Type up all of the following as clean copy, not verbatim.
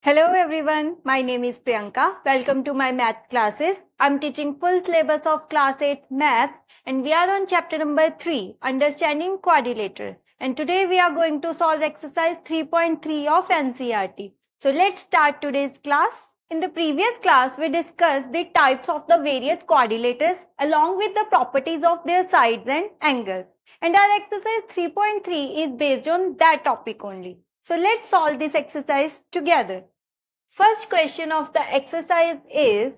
Hello everyone, my name is Priyanka. Welcome to my math classes. I'm teaching full syllabus of class 8 math and we are on chapter number 3, understanding quadrilateral. And today we are going to solve exercise 3.3 of NCERT. So let's start today's class. In the previous class, we discussed the types of the various quadrilaters along with the properties of their sides and angles. And our exercise 3.3 is based on that topic only. So let's solve this exercise together. First question of the exercise is,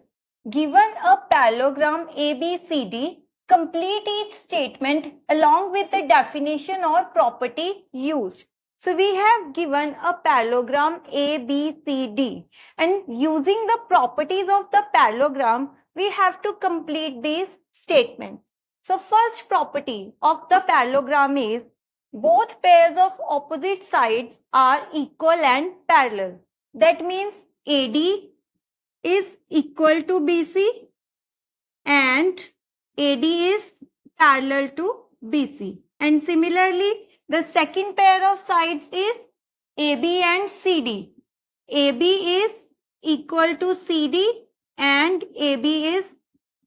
given a parallelogram ABCD, complete each statement along with the definition or property used. So we have given a parallelogram ABCD and using the properties of the parallelogram, we have to complete these statements. So first property of the parallelogram is both pairs of opposite sides are equal and parallel. That means AD is equal to BC and AD is parallel to BC. And similarly, the second pair of sides is AB and CD. AB is equal to CD and AB is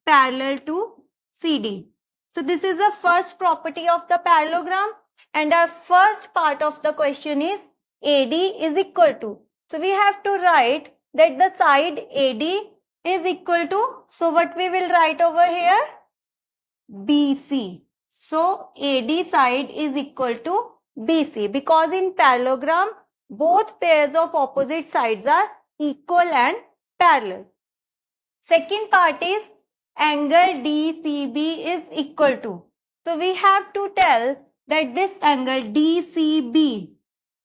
parallel to CD. So this is the first property of the parallelogram and our first part of the question is AD is equal to. So we have to write that the side AD is equal to, so what we will write over here? BC. So AD side is equal to BC because in parallelogram, both pairs of opposite sides are equal and parallel. Second part is angle DCB is equal to. So we have to tell that this angle DCB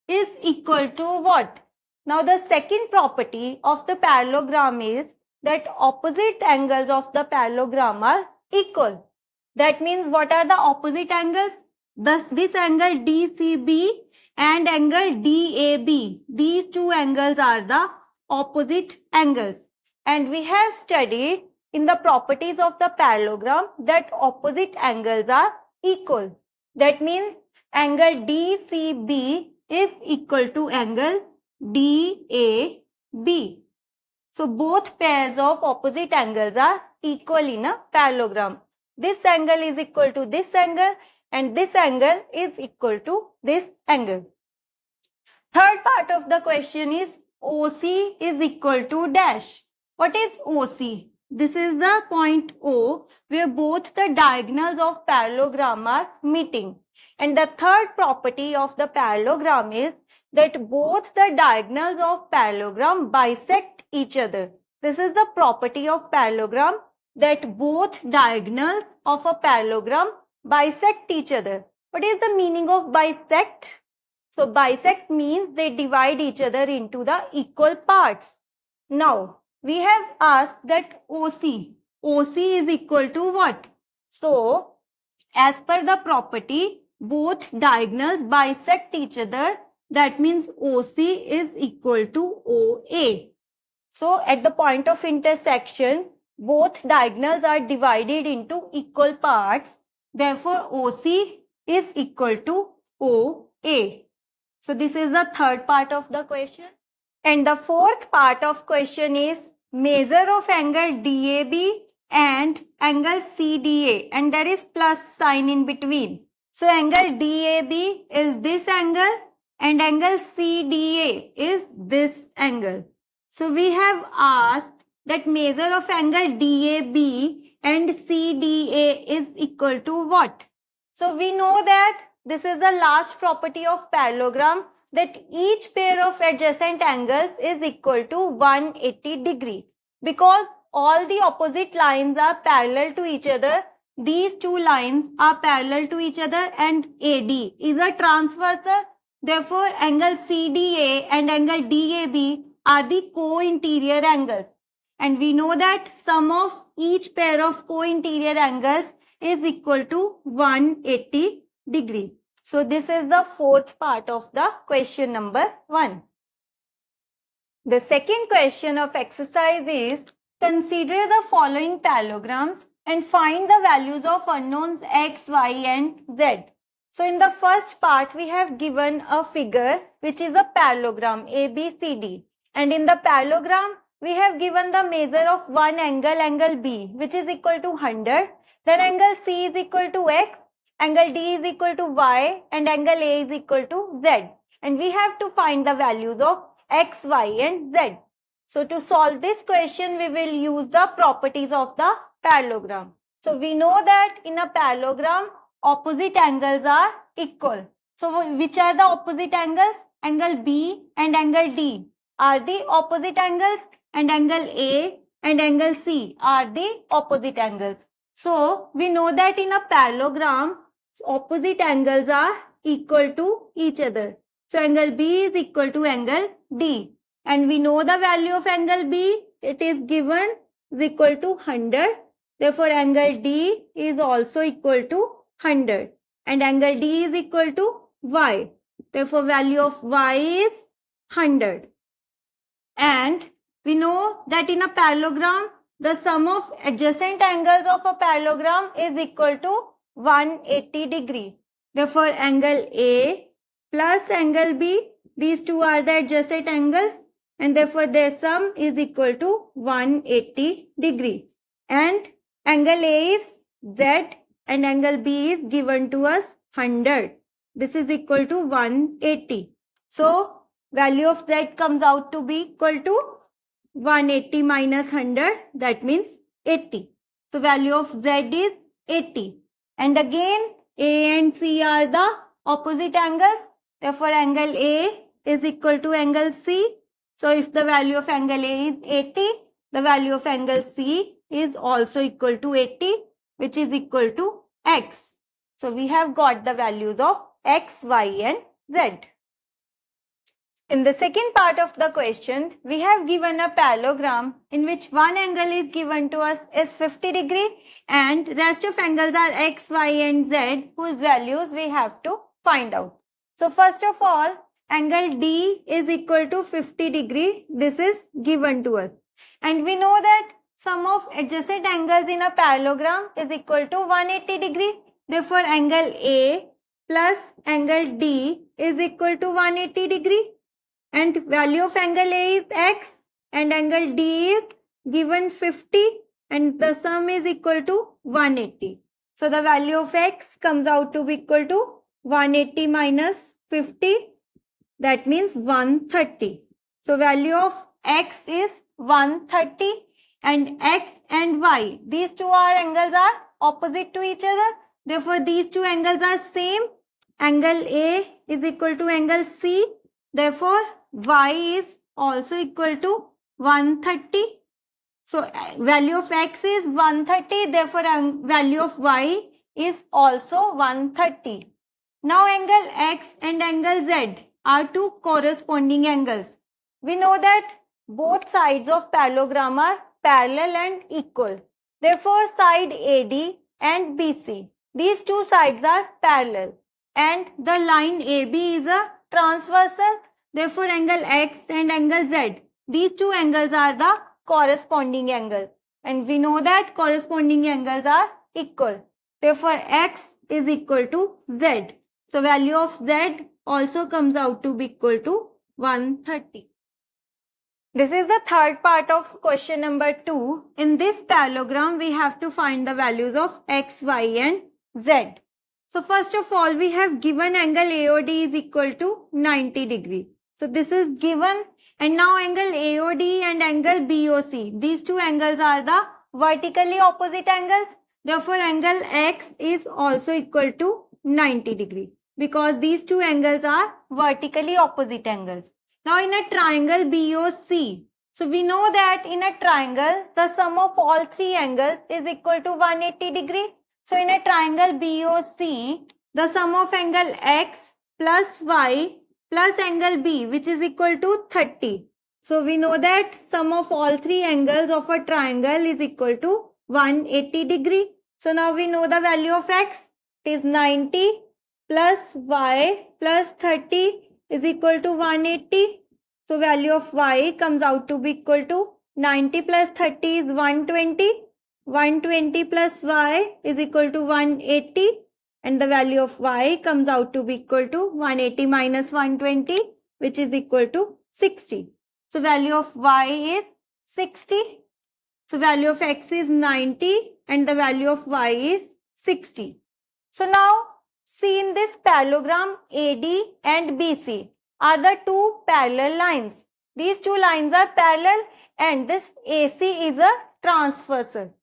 is equal to what? Now the second property of the parallelogram is that opposite angles of the parallelogram are equal. That means what are the opposite angles? Thus this angle DCB and angle DAB. These two angles are the opposite angles. And we have studied in the properties of the parallelogram that opposite angles are equal. That means angle DCB is equal to angle DAB. So both pairs of opposite angles are equal in a parallelogram. This angle is equal to this angle and this angle is equal to this angle. Third part of the question is OC is equal to dash. What is OC? This is the point O where both the diagonals of parallelogram are meeting. And the third property of the parallelogram is that both the diagonals of parallelogram bisect each other. This is the property of parallelogram that both diagonals of a parallelogram bisect each other. What is the meaning of bisect? So bisect means they divide each other into the equal parts. Now we have asked that OC is equal to what? So as per the property, both diagonals bisect each other. That means OC is equal to OA. So at the point of intersection, both diagonals are divided into equal parts. Therefore, OC is equal to OA. So this is the third part of the question. And the fourth part of question is measure of angle DAB and angle CDA, and there is plus sign in between. So angle DAB is this angle and angle CDA is this angle. So we have asked that measure of angle DAB and CDA is equal to what? So we know that this is the last property of parallelogram, that each pair of adjacent angles is equal to 180 degree. Because all the opposite lines are parallel to each other, these two lines are parallel to each other and AD is a transversal. Therefore, angle CDA and angle DAB are the co-interior angles. And we know that sum of each pair of co-interior angles is equal to 180 degree. So this is the fourth part of the question number 1. The second question of exercise is, consider the following parallelograms and find the values of unknowns x, y and z. So in the first part, we have given a figure which is a parallelogram ABCD. And in the parallelogram, we have given the measure of one angle, angle B, which is equal to 100. Then angle C is equal to X, angle D is equal to Y, and angle A is equal to Z. And we have to find the values of X, Y, and Z. So to solve this question, we will use the properties of the parallelogram. So we know that in a parallelogram, opposite angles are equal. So which are the opposite angles? Angle B and angle D are the opposite angles, and angle A and angle C are the opposite angles. So we know that in a parallelogram, opposite angles are equal to each other. So angle B is equal to angle D. And we know the value of angle B, it is given is equal to 100. Therefore, angle D is also equal to 100. And angle D is equal to Y. Therefore, value of Y is 100. And we know that in a parallelogram, the sum of adjacent angles of a parallelogram is equal to 180 degree. Therefore, angle A plus angle B, these two are the adjacent angles, and therefore their sum is equal to 180 degree. And angle A is Z and angle B is given to us 100. This is equal to 180. So value of Z comes out to be equal to 180 minus 100, that means 80. So value of Z is 80. And again, A and C are the opposite angles. Therefore, angle A is equal to angle C. So if the value of angle A is 80, the value of angle C is also equal to 80, which is equal to X. So we have got the values of X, Y, and Z. In the second part of the question, we have given a parallelogram in which one angle is given to us is 50 degree and rest of angles are X, Y, and Z, whose values we have to find out. So first of all, angle D is equal to 50 degree. This is given to us. And we know that sum of adjacent angles in a parallelogram is equal to 180 degree. Therefore, angle A plus angle D is equal to 180 degree. And value of angle A is X and angle D is given 50 and the sum is equal to 180. So the value of X comes out to be equal to 180 minus 50. That means 130. So value of X is 130 and X and Y. These two angles are opposite to each other. Therefore, these two angles are same. Angle A is equal to angle C. Therefore, Y is also equal to 130. So value of X is 130. Therefore, value of Y is also 130. Now angle X and angle Z are two corresponding angles. We know that both sides of parallelogram are parallel and equal. Therefore, side AD and BC, these two sides are parallel. And the line AB is a transversal. Therefore, angle X and angle Z, these two angles are the corresponding angles. And we know that corresponding angles are equal. Therefore, X is equal to Z. So, value of Z also comes out to be equal to 130. This is the third part of question number 2. In this parallelogram, we have to find the values of X, Y, and Z. So, first of all, we have given angle AOD is equal to 90 degree. So, this is given, and now angle AOD and angle BOC, these two angles are the vertically opposite angles. Therefore, angle X is also equal to 90 degree because these two angles are vertically opposite angles. Now, in a triangle BOC, so we know that in a triangle, the sum of all three angles is equal to 180 degree. So, in a triangle BOC, the sum of angle X plus Y plus angle B, which is equal to 30. So, we know that sum of all three angles of a triangle is equal to 180 degree. So, now we know the value of X is 90 plus Y plus 30 is equal to 180. So, value of Y comes out to be equal to 90 plus 30 is 120. 120 plus Y is equal to 180. And the value of Y comes out to be equal to 180 minus 120, which is equal to 60. So value of y is 60. So value of x is 90 and the value of y is 60. So now see in this parallelogram AD and BC are the two parallel lines. These two lines are parallel and this AC is a transversal.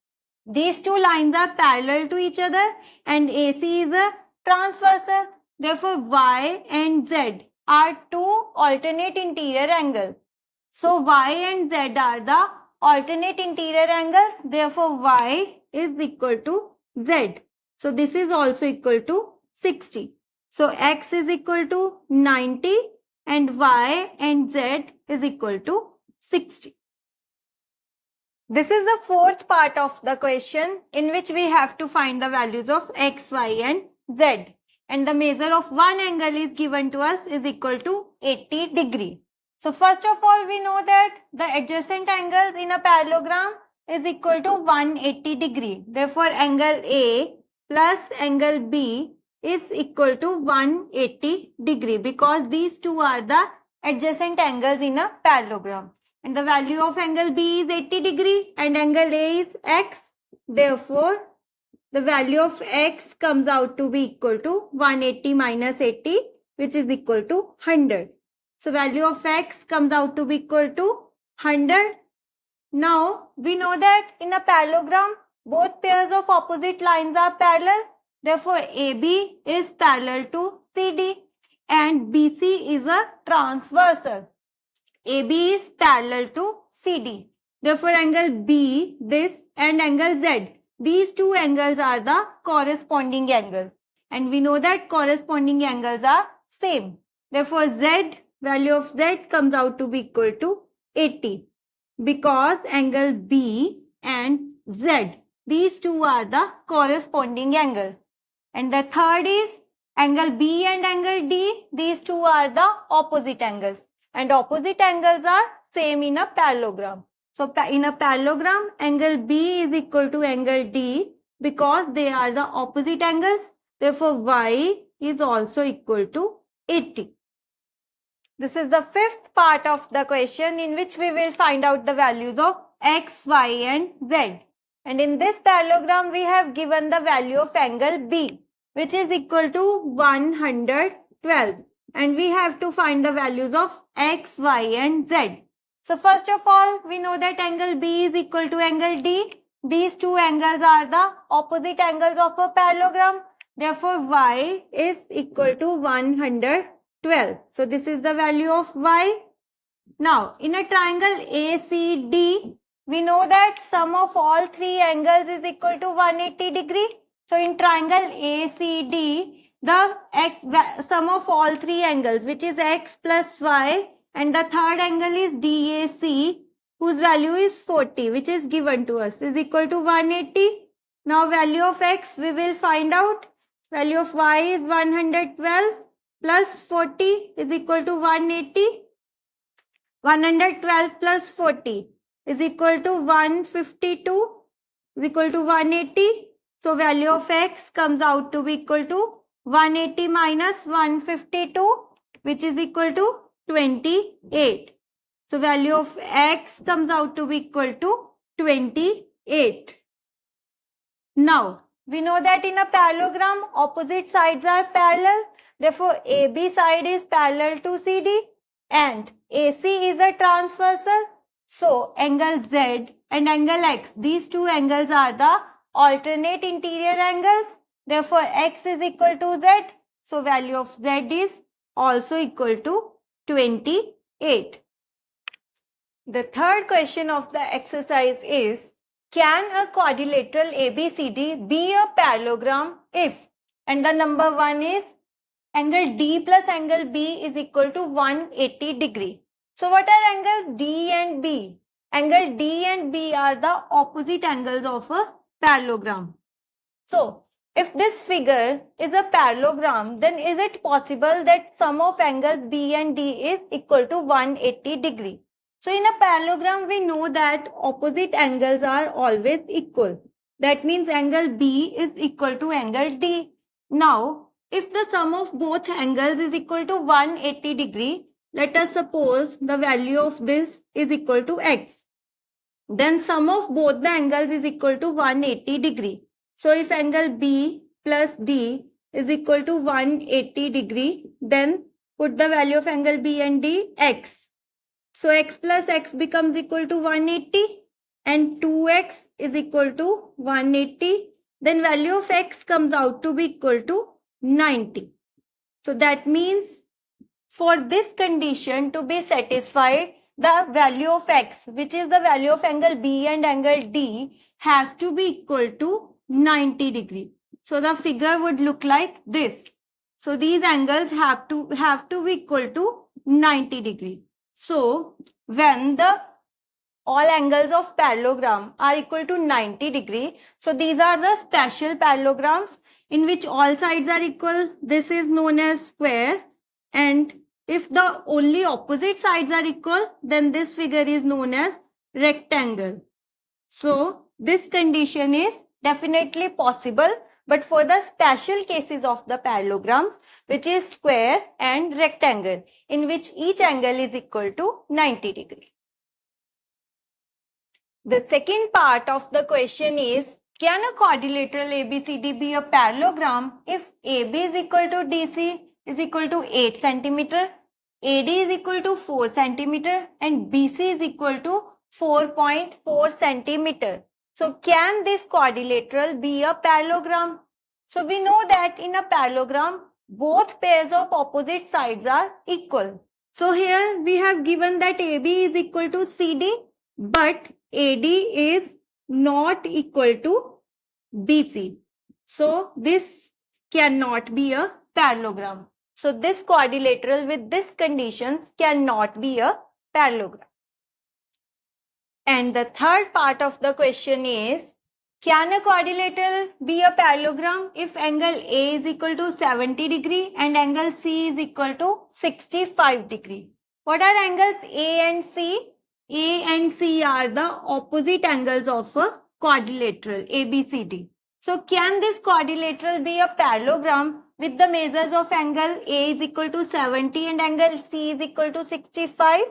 These two lines are parallel to each other and AC is a transversal. Therefore, Y and Z are two alternate interior angles. So, Y and Z are the alternate interior angles. Therefore, Y is equal to Z. So, this is also equal to 60. So, X is equal to 90 and Y and Z is equal to 60. This is the fourth part of the question in which we have to find the values of x, y and z. And the measure of one angle is given to us is equal to 80 degree. So first of all, we know that the adjacent angles in a parallelogram is equal to 180 degree. Therefore, angle A plus angle B is equal to 180 degree because these two are the adjacent angles in a parallelogram. And the value of angle B is 80 degree and angle A is x. Therefore, the value of x comes out to be equal to 180 minus 80, which is equal to 100. So, value of x comes out to be equal to 100. Now, we know that in a parallelogram, both pairs of opposite lines are parallel. Therefore, AB is parallel to CD and BC is a transversal. AB is parallel to CD. Therefore, angle B, this and angle Z, these two angles are the corresponding angles. And we know that corresponding angles are same. Therefore, Z, value of Z comes out to be equal to 80. Because angle B and Z, these two are the corresponding angles. And the third is angle B and angle D, these two are the opposite angles. And opposite angles are same in a parallelogram. So, in a parallelogram, angle B is equal to angle D because they are the opposite angles. Therefore, Y is also equal to 80. This is the fifth part of the question in which we will find out the values of x, y and z. And in this parallelogram, we have given the value of angle B, which is equal to 112. And we have to find the values of x, y and z. So first of all, we know that angle B is equal to angle D. These two angles are the opposite angles of a parallelogram. Therefore, y is equal to 112. So this is the value of y. Now, in a triangle ACD, we know that sum of all three angles is equal to 180 degree. So in triangle ACD, the sum of all three angles, which is x plus y, and the third angle is DAC, whose value is 40, which is given to us, is equal to 180. Now value of x we will find out. Value of y is 112 plus 40 is equal to 180. 112 plus 40 is equal to 152 is equal to 180. So value of x comes out to be equal to 180 minus 152, which is equal to 28. So value of x comes out to be equal to 28. Now, we know that in a parallelogram, opposite sides are parallel. Therefore, AB side is parallel to CD and AC is a transversal. So, angle Z and angle X, these two angles are the alternate interior angles. Therefore, X is equal to Z. So, value of Z is also equal to 28. The third question of the exercise is, can a quadrilateral ABCD be a parallelogram if, and the number one is angle D plus angle B is equal to 180 degree. So what are angles D and B? Angle D and B are the opposite angles of a parallelogram. So if this figure is a parallelogram, then is it possible that sum of angles B and D is equal to 180 degree? So in a parallelogram, we know that opposite angles are always equal. That means angle B is equal to angle D. Now, if the sum of both angles is equal to 180 degree, let us suppose the value of this is equal to x. Then sum of both the angles is equal to 180 degree. So if angle B plus D is equal to 180 degree, then put the value of angle B and D x. So x plus x becomes equal to 180 and 2x is equal to 180. Then value of x comes out to be equal to 90. So that means for this condition to be satisfied, the value of x, which is the value of angle B and angle D, has to be equal to 90 degree. So the figure would look like this. So these angles have to be equal to 90 degree. So when the all angles of parallelogram are equal to 90 degree, so these are the special parallelograms in which all sides are equal. This is known as square, and if the only opposite sides are equal, then this figure is known as rectangle. So this condition is definitely possible, but for the special cases of the parallelograms, which is square and rectangle, in which each angle is equal to 90 degree. The second part of the question is, can a quadrilateral ABCD be a parallelogram if AB is equal to DC is equal to 8 centimeter, AD is equal to 4 centimeter and BC is equal to 4.4 centimeter. So can this quadrilateral be a parallelogram? So we know that in a parallelogram, both pairs of opposite sides are equal. So here we have given that AB is equal to CD, but AD is not equal to BC. So this cannot be a parallelogram. So this quadrilateral with this conditions cannot be a parallelogram. And the third part of the question is, can a quadrilateral be a parallelogram if angle A is equal to 70 degree and angle C is equal to 65 degree? What are angles A and C? A and C are the opposite angles of a quadrilateral ABCD. So can this quadrilateral be a parallelogram with the measures of angle A is equal to 70 and angle C is equal to 65?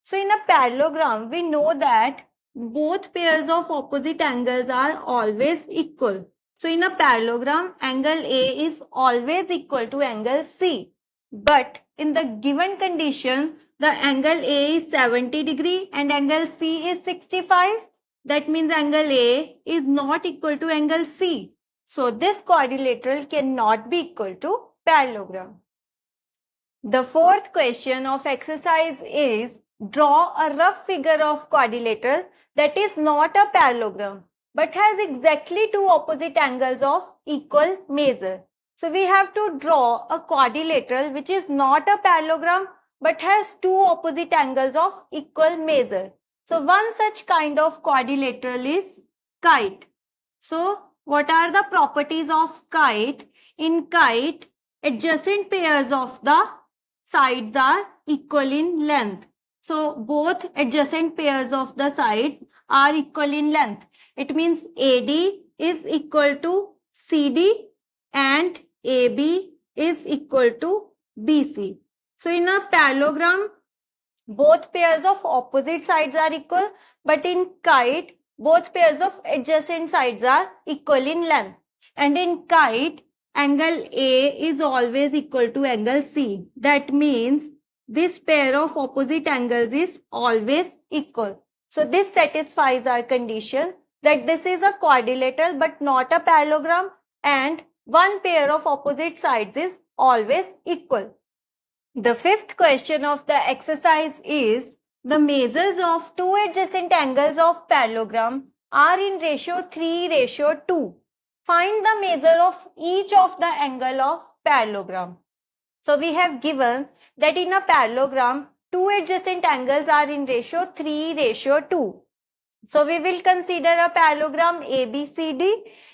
So in a parallelogram, we know that both pairs of opposite angles are always equal. So in a parallelogram, angle A is always equal to angle C. But in the given condition, the angle A is 70 degree and angle C is 65. That means angle A is not equal to angle C. So this quadrilateral cannot be equal to parallelogram. The fourth question of exercise is, draw a rough figure of quadrilateral that is not a parallelogram but has exactly two opposite angles of equal measure. So we have to draw a quadrilateral which is not a parallelogram but has two opposite angles of equal measure. So one such kind of quadrilateral is kite. So what are the properties of kite? In kite, adjacent pairs of the sides are equal in length. So both adjacent pairs of the side are equal in length. It means AD is equal to CD and AB is equal to BC. So in a parallelogram, both pairs of opposite sides are equal, but in kite, both pairs of adjacent sides are equal in length. And in kite, angle A is always equal to angle C. That means this pair of opposite angles is always equal. So this satisfies our condition that this is a quadrilateral but not a parallelogram, and one pair of opposite sides is always equal. The fifth question of the exercise is, the measures of two adjacent angles of parallelogram are in ratio 3:2. Find the measure of each of the angle of parallelogram. So we have given that in a parallelogram, two adjacent angles are in ratio 3:2. So we will consider a parallelogram ABCD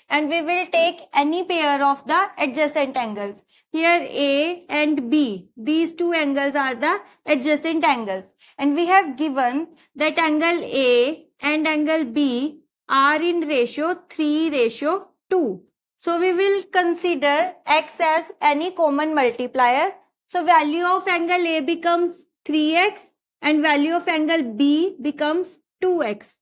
and we will take any pair of the adjacent angles. Here A and B, these two angles are the adjacent angles. And we have given that angle A and angle B are in ratio 3:2. So we will consider X as any common multiplier. So value of angle A becomes 3x and value of angle B becomes 2x.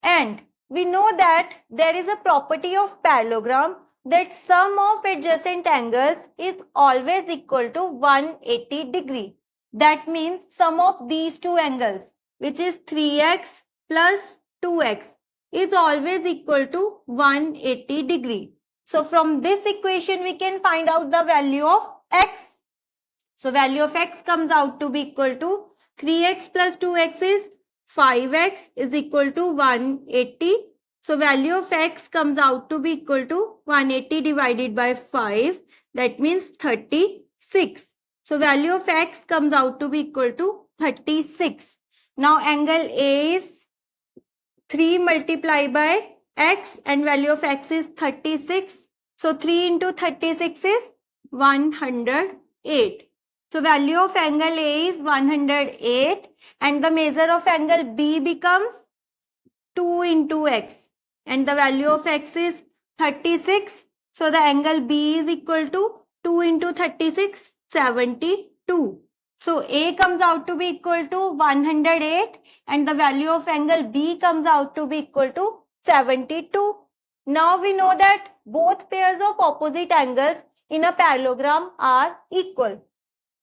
And we know that there is a property of parallelogram that sum of adjacent angles is always equal to 180 degree. That means sum of these two angles, which is 3x plus 2x, is always equal to 180 degree. So from this equation we can find out the value of x. So value of x comes out to be equal to 3x plus 2x is 5x is equal to 180. So value of x comes out to be equal to 180 divided by 5. That means 36. So value of x comes out to be equal to 36. Now angle A is 3 multiplied by x and value of x is 36. So 3 into 36 is 108. So value of angle A is 108 and the measure of angle B becomes 2 into x and the value of x is 36. So the angle B is equal to 2 into 36, 72. So A comes out to be equal to 108 and the value of angle B comes out to be equal to 72. Now we know that both pairs of opposite angles in a parallelogram are equal.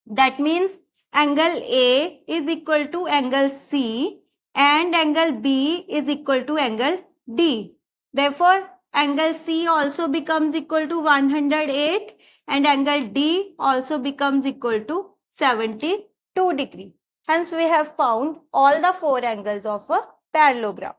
That means angle A is equal to angle C and angle B is equal to angle D. Therefore, angle C also becomes equal to 108 and angle D also becomes equal to 72 degree. Hence, we have found all the four angles of a parallelogram.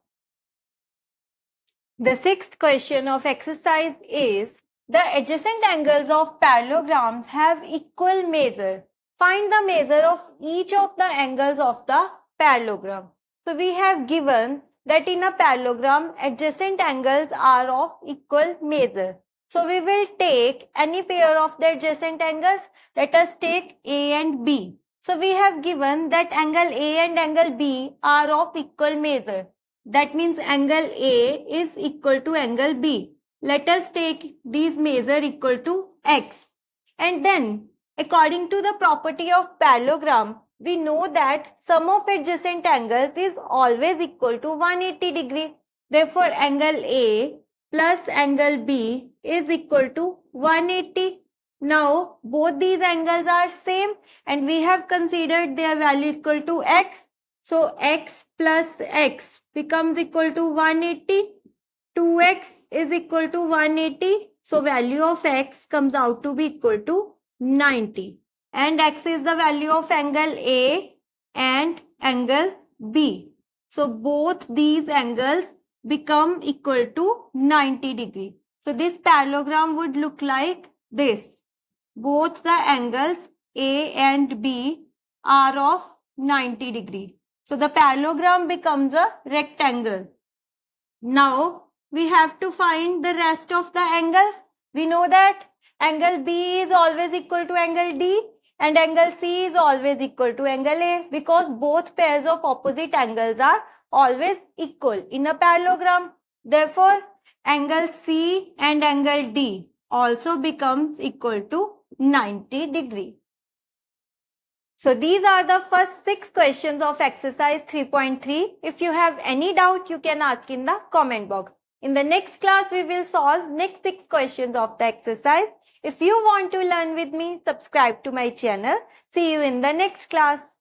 The sixth question of exercise is, the adjacent angles of parallelograms have equal measure. Find the measure of each of the angles of the parallelogram. So we have given that in a parallelogram, adjacent angles are of equal measure. So we will take any pair of the adjacent angles. Let us take A and B. So we have given that angle A and angle B are of equal measure. That means angle A is equal to angle B. Let us take these measure equal to x. And then, according to the property of parallelogram, we know that sum of adjacent angles is always equal to 180 degree. Therefore, angle A plus angle B is equal to 180. Now, both these angles are same and we have considered their value equal to x. So, x plus x becomes equal to 180. 2x is equal to 180. So, value of x comes out to be equal to 90. And x is the value of angle A and angle B. So, both these angles become equal to 90 degree. So, this parallelogram would look like this. Both the angles A and B are of 90 degree. So, the parallelogram becomes a rectangle. Now, we have to find the rest of the angles. We know that angle B is always equal to angle D and angle C is always equal to angle A because both pairs of opposite angles are always equal in a parallelogram. Therefore, angle C and angle D also becomes equal to 90 degree. So these are the first 6 questions of exercise 3.3. If you have any doubt, you can ask in the comment box. In the next class, we will solve next 6 questions of the exercise. If you want to learn with me, subscribe to my channel. See you in the next class.